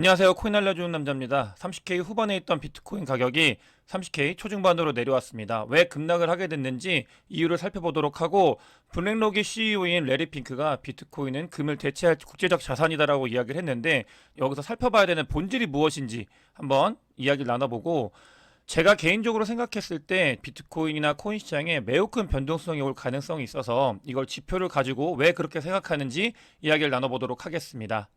안녕하세요. 코인 알려주는 남자입니다. 30K 후반에 있던 비트코인 가격이 30K 초중반으로 내려왔습니다. 왜 급락을 하게 됐는지 이유를 살펴보도록 하고, 블랙록의 CEO인 레리 핑크가 비트코인은 금을 대체할 국제적 자산이다라고 이야기를 했는데, 여기서 살펴봐야 되는 본질이 무엇인지 한번 이야기를 나눠보고, 제가 개인적으로 생각했을 때 비트코인이나 코인 시장에 매우 큰 변동성이 올 가능성이 있어서 이걸 지표를 가지고 왜 그렇게 생각하는지 이야기를 나눠보도록 하겠습니다.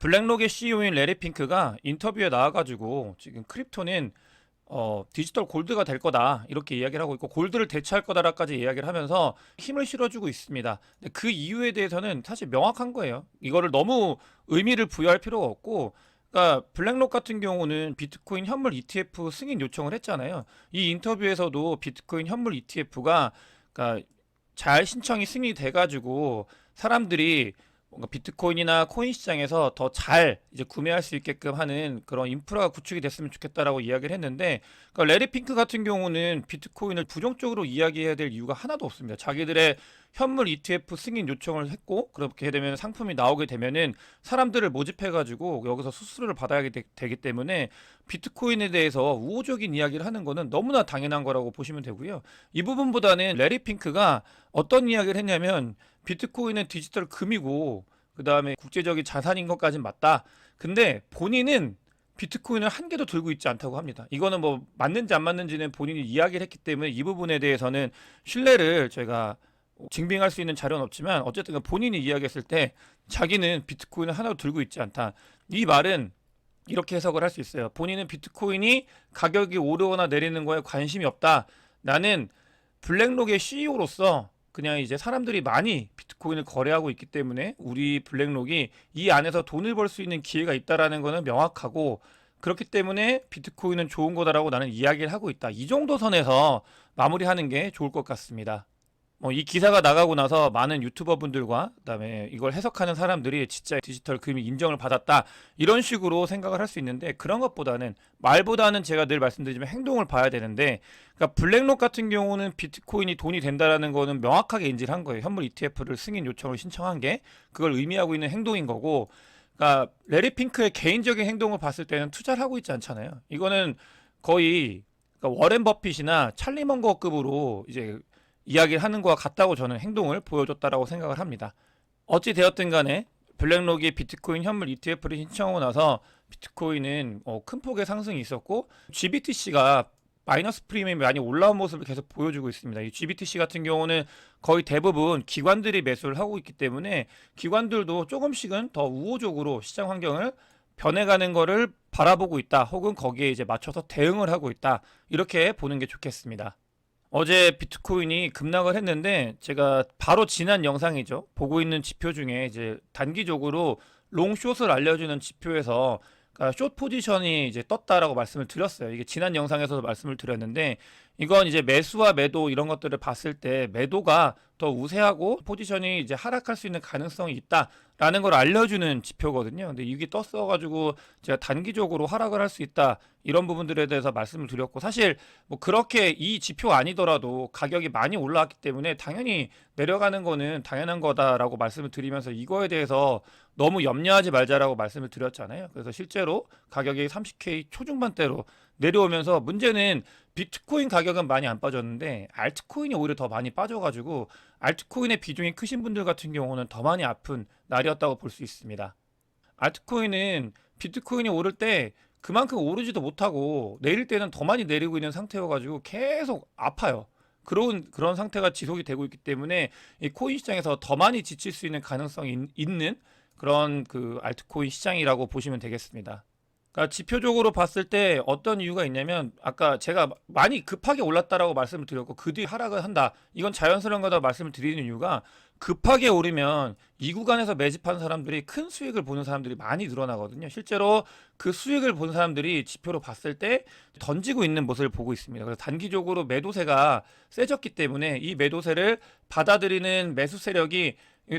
블랙록의 CEO인 레리 핑크가 인터뷰에 나와가지고 지금 크립토는 디지털 골드가 될 거다 이렇게 이야기를 하고 있고, 골드를 대체할 거다라까지 이야기를 하면서 힘을 실어주고 있습니다. 근데 그 이유에 대해서는 사실 명확한 거예요. 이거를 너무 의미를 부여할 필요가 없고, 그러니까 블랙록 같은 경우는 비트코인 현물 ETF 승인 요청을 했잖아요. 이 인터뷰에서도 비트코인 현물 ETF가 그러니까 잘 신청이 승인이 돼가지고 사람들이 뭔가 비트코인이나 코인 시장에서 더 잘 이제 구매할 수 있게끔 하는 그런 인프라가 구축이 됐으면 좋겠다라고 이야기를 했는데, 그러니까 레리 핑크 같은 경우는 비트코인을 부정적으로 이야기해야 될 이유가 하나도 없습니다. 자기들의 현물 ETF 승인 요청을 했고, 그렇게 되면 상품이 나오게 되면은 사람들을 모집해가지고 여기서 수수료를 받아야 되기 때문에 비트코인에 대해서 우호적인 이야기를 하는 거는 너무나 당연한 거라고 보시면 되고요. 이 부분보다는 레리 핑크가 어떤 이야기를 했냐면, 비트코인은 디지털 금이고 그 다음에 국제적인 자산인 것까진 맞다. 근데 본인은 비트코인을 한 개도 들고 있지 않다고 합니다. 이거는 뭐 맞는지 안 맞는지는 본인이 이야기를 했기 때문에 이 부분에 대해서는 신뢰를 제가 증빙할 수 있는 자료는 없지만, 어쨌든 본인이 이야기했을 때 자기는 비트코인을 하나도 들고 있지 않다. 이 말은 이렇게 해석을 할 수 있어요. 본인은 비트코인이 가격이 오르거나 내리는 거에 관심이 없다. 나는 블랙록의 CEO로서 그냥 이제 사람들이 많이 비트코인을 거래하고 있기 때문에 우리 블랙록이 이 안에서 돈을 벌 수 있는 기회가 있다라는 거는 명확하고, 그렇기 때문에 비트코인은 좋은 거다라고 나는 이야기를 하고 있다. 이 정도 선에서 마무리하는 게 좋을 것 같습니다. 이 기사가 나가고 나서 많은 유튜버 분들과 그다음에 이걸 해석하는 사람들이 진짜 디지털 금이 인정을 받았다 이런 식으로 생각을 할 수 있는데, 그런 것보다는 말보다는 제가 늘 말씀드리지만 행동을 봐야 되는데, 그러니까 블랙록 같은 경우는 비트코인이 돈이 된다라는 거는 명확하게 인지를 한 거예요. 현물 ETF를 승인 요청을 신청한 게 그걸 의미하고 있는 행동인 거고, 그러니까 레리 핑크의 개인적인 행동을 봤을 때는 투자를 하고 있지 않잖아요. 이거는 거의 그러니까 워렌 버핏이나 찰리 먼거급으로 이제 이야기를 하는 거와 같다고 저는 행동을 보여줬다라고 생각을 합니다. 어찌 되었든 간에 블랙록이 비트코인 현물 ETF를 신청하고 나서 비트코인은 큰 폭의 상승이 있었고, GBTC가 마이너스 프리미엄이 많이 올라온 모습을 계속 보여주고 있습니다. 이 GBTC 같은 경우는 거의 대부분 기관들이 매수를 하고 있기 때문에 기관들도 조금씩은 더 우호적으로 시장 환경을 변해가는 거를 바라보고 있다, 혹은 거기에 이제 맞춰서 대응을 하고 있다, 이렇게 보는 게 좋겠습니다. 어제 비트코인이 급락을 했는데, 제가 바로 지난 영상이죠. 보고 있는 지표 중에 이제 단기적으로 롱숏을 알려주는 지표에서 그러니까 숏 포지션이 이제 떴다라고 말씀을 드렸어요. 이게 지난 영상에서도 말씀을 드렸는데, 이건 이제 매수와 매도 이런 것들을 봤을 때 매도가 더 우세하고 포지션이 이제 하락할 수 있는 가능성이 있다라는 걸 알려주는 지표거든요. 근데 이게 떴어가지고 제가 단기적으로 하락을 할 수 있다 이런 부분들에 대해서 말씀을 드렸고, 사실 뭐 그렇게 이 지표 아니더라도 가격이 많이 올라왔기 때문에 당연히 내려가는 거는 당연한 거다라고 말씀을 드리면서 이거에 대해서 너무 염려하지 말자라고 말씀을 드렸잖아요. 그래서 실제로 가격이 30K 초중반대로 내려오면서, 문제는 비트코인 가격은 많이 안 빠졌는데 알트코인이 오히려 더 많이 빠져가지고 알트코인의 비중이 크신 분들 같은 경우는 더 많이 아픈 날이었다고 볼 수 있습니다. 알트코인은 비트코인이 오를 때 그만큼 오르지도 못하고 내릴 때는 더 많이 내리고 있는 상태여가지고 계속 아파요. 그런 상태가 지속이 되고 있기 때문에 이 코인 시장에서 더 많이 지칠 수 있는 가능성이 있는 그런 그 알트코인 시장이라고 보시면 되겠습니다. 그러니까 지표적으로 봤을 때 어떤 이유가 있냐면, 아까 제가 많이 급하게 올랐다라고 말씀을 드렸고 그 뒤에 하락을 한다, 이건 자연스러운 거다 말씀을 드리는 이유가, 급하게 오르면 이 구간에서 매집한 사람들이 큰 수익을 보는 사람들이 많이 늘어나거든요. 실제로 그 수익을 본 사람들이 지표로 봤을 때 던지고 있는 모습을 보고 있습니다. 그래서 단기적으로 매도세가 세졌기 때문에 이 매도세를 받아들이는 매수 세력이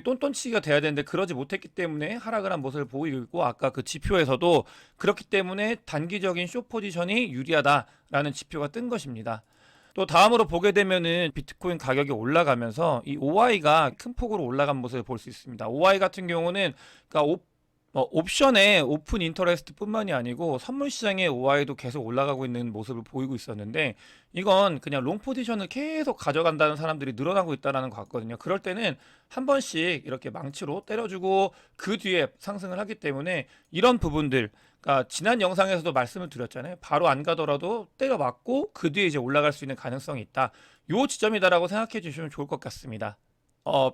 똔똔치기가 돼야 되는데 그러지 못했기 때문에 하락을 한 모습을 보이고 있고, 아까 그 지표에서도 그렇기 때문에 단기적인 숏 포지션이 유리하다라는 지표가 뜬 것입니다. 또 다음으로 보게 되면은 비트코인 가격이 올라가면서 이 OI가 큰 폭으로 올라간 모습을 볼 수 있습니다. OI 같은 경우는 그러니까 옵션의 오픈 인터레스트뿐만이 아니고 선물 시장의 OI도 계속 올라가고 있는 모습을 보이고 있었는데 이건 그냥 롱 포지션을 계속 가져간다는 사람들이 늘어나고 있다는 것 같거든요. 그럴 때는 한 번씩 이렇게 망치로 때려주고 그 뒤에 상승을 하기 때문에 이런 부분들, 그러니까 지난 영상에서도 말씀을 드렸잖아요. 바로 안 가더라도 때려 맞고 그 뒤에 이제 올라갈 수 있는 가능성이 있다. 요 지점이다라고 생각해 주시면 좋을 것 같습니다.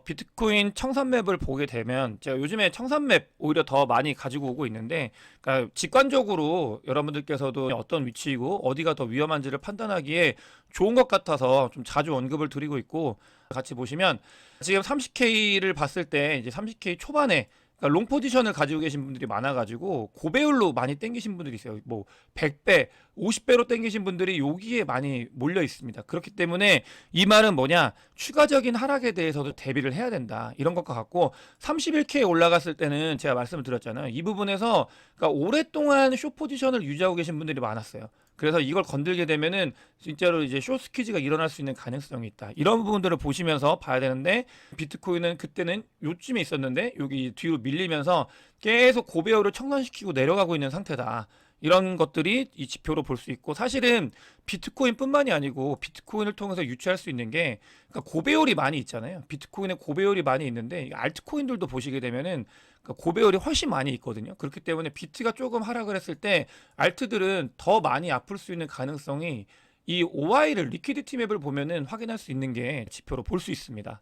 비트코인 청산맵을 보게 되면 제가 요즘에 청산맵 오히려 더 많이 가지고 오고 있는데, 그러니까 직관적으로 여러분들께서도 어떤 위치이고 어디가 더 위험한지를 판단하기에 좋은 것 같아서 좀 자주 언급을 드리고 있고, 같이 보시면 지금 30K를 봤을 때 이제 30K 초반에 그러니까 롱 포지션을 가지고 계신 분들이 많아가지고 고배율로 많이 땡기신 분들이 있어요. 뭐 100배, 50배로 땡기신 분들이 여기에 많이 몰려 있습니다. 그렇기 때문에 이 말은 뭐냐? 추가적인 하락에 대해서도 대비를 해야 된다. 이런 것과 같고 31K에 올라갔을 때는 제가 말씀을 드렸잖아요. 이 부분에서 그러니까 오랫동안 숏 포지션을 유지하고 계신 분들이 많았어요. 그래서 이걸 건들게 되면은 진짜로 이제 숏 스퀴즈가 일어날 수 있는 가능성이 있다. 이런 부분들을 보시면서 봐야 되는데 비트코인은 그때는 요쯤에 있었는데 여기 뒤로 밀리면서 계속 고배율을 청산시키고 내려가고 있는 상태다. 이런 것들이 이 지표로 볼 수 있고 사실은 비트코인뿐만이 아니고 비트코인을 통해서 유추할 수 있는 게 그러니까 고배율이 많이 있잖아요. 비트코인에 고배율이 많이 있는데 알트코인들도 보시게 되면은 그러니까 고배율이 훨씬 많이 있거든요. 그렇기 때문에 비트가 조금 하락을 했을 때 알트들은 더 많이 아플 수 있는 가능성이 이 OI를 리퀴디티 맵을 보면은 확인할 수 있는 게 지표로 볼 수 있습니다.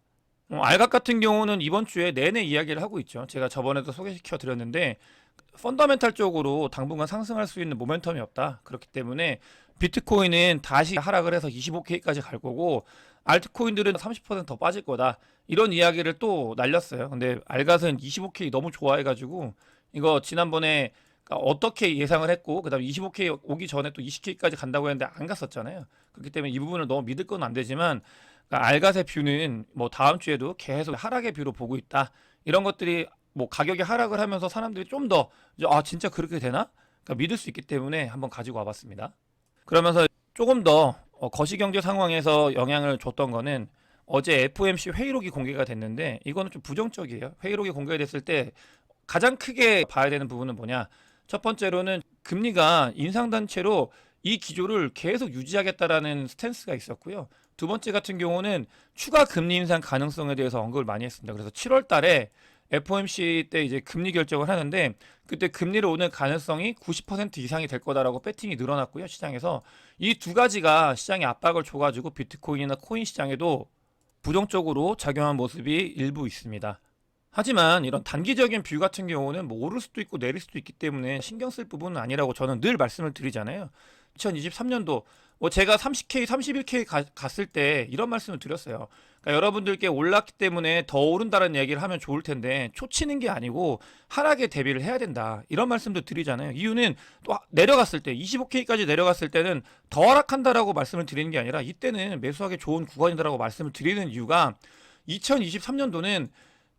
알각 같은 경우는 이번 주에 내내 이야기를 하고 있죠. 제가 저번에도 소개시켜 드렸는데 펀더멘탈 쪽으로 당분간 상승할 수 있는 모멘텀이 없다. 그렇기 때문에 비트코인은 다시 하락을 해서 25K까지 갈 거고 알트코인들은 30%더 빠질 거다. 이런 이야기를 또 날렸어요. 근데 알갓은 25K 너무 좋아해가지고 이거 지난번에 어떻게 예상을 했고 그다음에 25K 오기 전에 또 20K까지 간다고 했는데 안 갔었잖아요. 그렇기 때문에 이 부분을 너무 믿을 건 안 되지만 그러니까 알갓의 뷰는 뭐 다음 주에도 계속 하락의 뷰로 보고 있다. 이런 것들이 뭐 가격이 하락을 하면서 사람들이 좀 더 진짜 그렇게 되나? 그러니까 믿을 수 있기 때문에 한번 가지고 와봤습니다. 그러면서 조금 더 거시경제 상황에서 영향을 줬던 거는 어제 FOMC 회의록이 공개가 됐는데 이거는 좀 부정적이에요. 회의록이 공개됐을 때 가장 크게 봐야 되는 부분은 뭐냐? 첫 번째로는 금리가 인상단체로 이 기조를 계속 유지하겠다라는 스탠스가 있었고요. 두 번째 같은 경우는 추가 금리 인상 가능성에 대해서 언급을 많이 했습니다. 그래서 7월 달에 FOMC 때 이제 금리 결정을 하는데 그때 금리를 오는 가능성이 90% 이상이 될 거다라고 배팅이 늘어났고요. 시장에서 이 두 가지가 시장에 압박을 줘가지고 비트코인이나 코인 시장에도 부정적으로 작용한 모습이 일부 있습니다. 하지만 이런 단기적인 뷰 같은 경우는 뭐 오를 수도 있고 내릴 수도 있기 때문에 신경 쓸 부분은 아니라고 저는 늘 말씀을 드리잖아요. 2023년도 뭐 제가 30K, 31K 갔을 때 이런 말씀을 드렸어요. 그러니까 여러분들께 올랐기 때문에 더 오른다는 얘기를 하면 좋을 텐데 초치는 게 아니고 하락에 대비를 해야 된다. 이런 말씀도 드리잖아요. 이유는 또 내려갔을 때 25K까지 내려갔을 때는 더 하락한다라고 말씀을 드리는 게 아니라 이때는 매수하기 좋은 구간이다라고 말씀을 드리는 이유가 2023년도는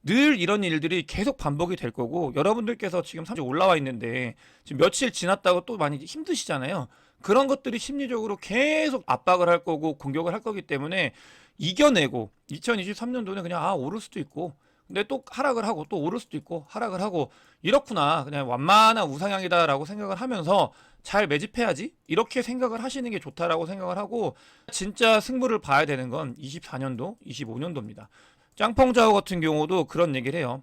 늘 이런 일들이 계속 반복이 될 거고 여러분들께서 지금 30 올라와 있는데 지금 며칠 지났다고 또 많이 힘드시잖아요. 그런 것들이 심리적으로 계속 압박을 할 거고 공격을 할 거기 때문에 이겨내고 2023년도는 그냥 오를 수도 있고 근데 또 하락을 하고 또 오를 수도 있고 하락을 하고 이렇구나 그냥 완만한 우상향이다라고 생각을 하면서 잘 매집해야지 이렇게 생각을 하시는 게 좋다라고 생각을 하고 진짜 승부를 봐야 되는 건 24년도 25년도입니다. 짱펑자오 같은 경우도 그런 얘기를 해요.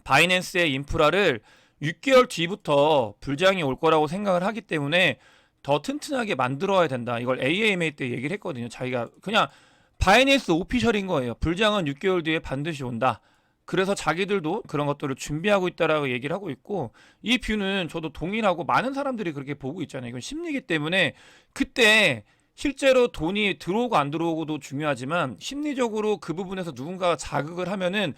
바이낸스의 인프라를 6개월 뒤부터 불장이 올 거라고 생각을 하기 때문에 더 튼튼하게 만들어야 된다. 이걸 AAMA 때 얘기를 했거든요. 자기가 그냥 바이낸스 오피셜인 거예요. 불장은 6개월 뒤에 반드시 온다. 그래서 자기들도 그런 것들을 준비하고 있다라고 얘기를 하고 있고 이 뷰는 저도 동일하고 많은 사람들이 그렇게 보고 있잖아요. 이건 심리기 때문에 그때 실제로 돈이 들어오고 안 들어오고도 중요하지만 심리적으로 그 부분에서 누군가가 자극을 하면은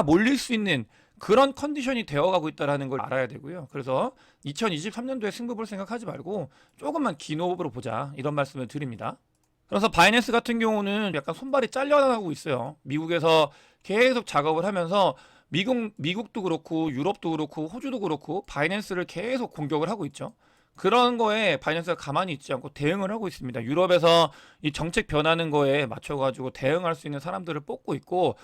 몰릴 수 있는 그런 컨디션이 되어가고 있다는 걸 알아야 되고요. 그래서 2023년도에 승부 볼 생각하지 말고 조금만 긴 호흡으로 보자 이런 말씀을 드립니다. 그래서 바이낸스 같은 경우는 약간 손발이 잘려나가고 있어요. 미국에서 계속 작업을 하면서 미국도 그렇고 유럽도 그렇고 호주도 그렇고 바이낸스를 계속 공격을 하고 있죠. 그런 거에 바이낸스가 가만히 있지 않고 대응을 하고 있습니다. 유럽에서 이 정책 변하는 거에 맞춰가지고 대응할 수 있는 사람들을 뽑고 있고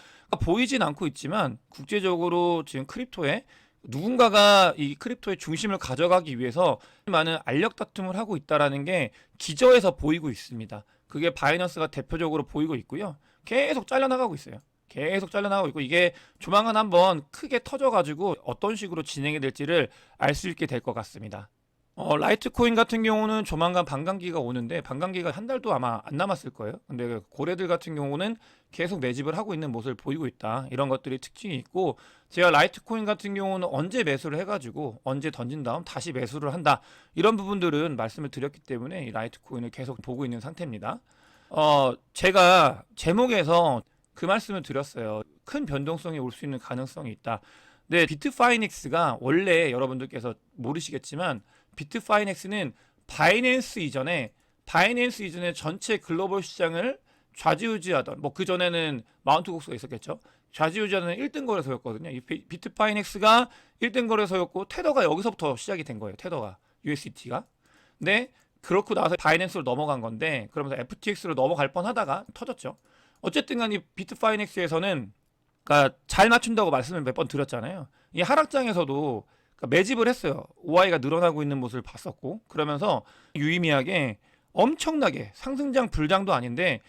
보이진 않고 있지만 국제적으로 지금 크립토에 누군가가 이 크립토의 중심을 가져가기 위해서 많은 알력 다툼을 하고 있다라는 게 기저에서 보이고 있습니다. 그게 바이낸스가 대표적으로 보이고 있고요. 계속 잘려나가고 있어요. 계속 잘려나가고 있고 이게 조만간 한번 크게 터져가지고 어떤 식으로 진행이 될지를 알 수 있게 될 것 같습니다. 라이트코인 같은 경우는 조만간 반감기가 오는데 반감기가 한 달도 아마 안 남았을 거예요. 근데 고래들 같은 경우는 계속 매집을 하고 있는 모습을 보이고 있다. 이런 것들이 특징이 있고 제가 라이트코인 같은 경우는 언제 매수를 해가지고 언제 던진 다음 다시 매수를 한다. 이런 부분들은 말씀을 드렸기 때문에 이 라이트코인을 계속 보고 있는 상태입니다. 제가 제목에서 그 말씀을 드렸어요. 큰 변동성이 올 수 있는 가능성이 있다. 네, 비트파이넥스가 원래 여러분들께서 모르시겠지만 비트파이넥스는 바이낸스 이전에 전체 글로벌 시장을 좌지우지하던 뭐 그전에는 마운트 곡스가 있었겠죠. 좌지우지하는 1등 거래소였거든요. 이 비트파이넥스가 1등 거래소였고 테더가 여기서부터 시작이 된 거예요. 테더가 USDT가. 근데 그렇고 나서 바이낸스로 넘어간 건데 그러면서 FTX로 넘어갈 뻔하다가 터졌죠. 어쨌든 간에 비트파이넥스에서는 그러니까 잘 맞춘다고 말씀을 몇 번 드렸잖아요. 이 하락장에서도 그러니까 매집을 했어요. OI가 늘어나고 있는 모습을 봤었고 그러면서 유의미하게 엄청나게 상승장 불장도 아닌데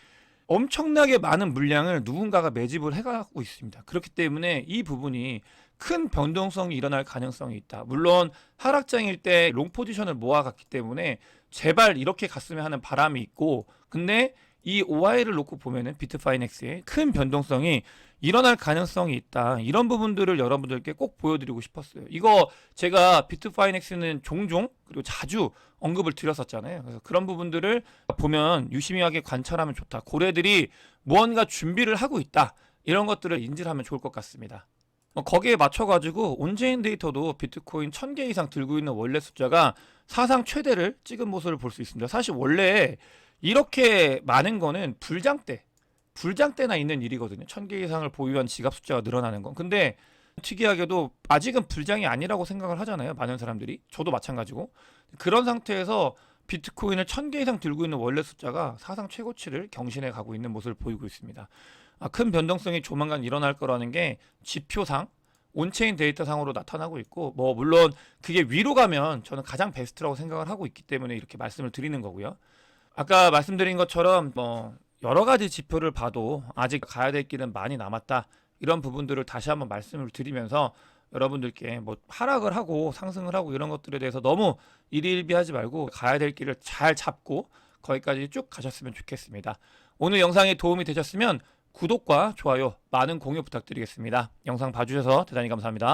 엄청나게 많은 물량을 누군가가 매집을 해가고 있습니다. 그렇기 때문에 이 부분이 큰 변동성이 일어날 가능성이 있다. 물론 하락장일 때 롱 포지션을 모아갔기 때문에 제발 이렇게 갔으면 하는 바람이 있고 근데 이 OI를 놓고 보면은 비트파이넥스의 큰 변동성이 일어날 가능성이 있다. 이런 부분들을 여러분들께 꼭 보여드리고 싶었어요. 이거 제가 비트파이넥스는 종종 그리고 자주 언급을 드렸었잖아요. 그래서 그런 부분들을 보면 유심하게 관찰하면 좋다. 고래들이 무언가 준비를 하고 있다. 이런 것들을 인지를 하면 좋을 것 같습니다. 거기에 맞춰가지고 온체인 데이터도 비트코인 1000개 이상 들고 있는 원래 숫자가 사상 최대를 찍은 모습을 볼 수 있습니다. 사실 원래 이렇게 많은 거는 불장 때나 있는 일이거든요. 1000개 이상을 보유한 지갑 숫자가 늘어나는 건. 근데 특이하게도 아직은 불장이 아니라고 생각을 하잖아요. 많은 사람들이. 저도 마찬가지고. 그런 상태에서 비트코인을 1000개 이상 들고 있는 원래 숫자가 사상 최고치를 경신해 가고 있는 모습을 보이고 있습니다. 큰 변동성이 조만간 일어날 거라는 게 지표상 온체인 데이터상으로 나타나고 있고 뭐 물론 그게 위로 가면 저는 가장 베스트라고 생각을 하고 있기 때문에 이렇게 말씀을 드리는 거고요. 아까 말씀드린 것처럼 뭐 여러 가지 지표를 봐도 아직 가야 될 길은 많이 남았다. 이런 부분들을 다시 한번 말씀을 드리면서 여러분들께 뭐 하락을 하고 상승을 하고 이런 것들에 대해서 너무 일희일비하지 말고 가야 될 길을 잘 잡고 거기까지 쭉 가셨으면 좋겠습니다. 오늘 영상이 도움이 되셨으면 구독과 좋아요, 많은 공유 부탁드리겠습니다. 영상 봐주셔서 대단히 감사합니다.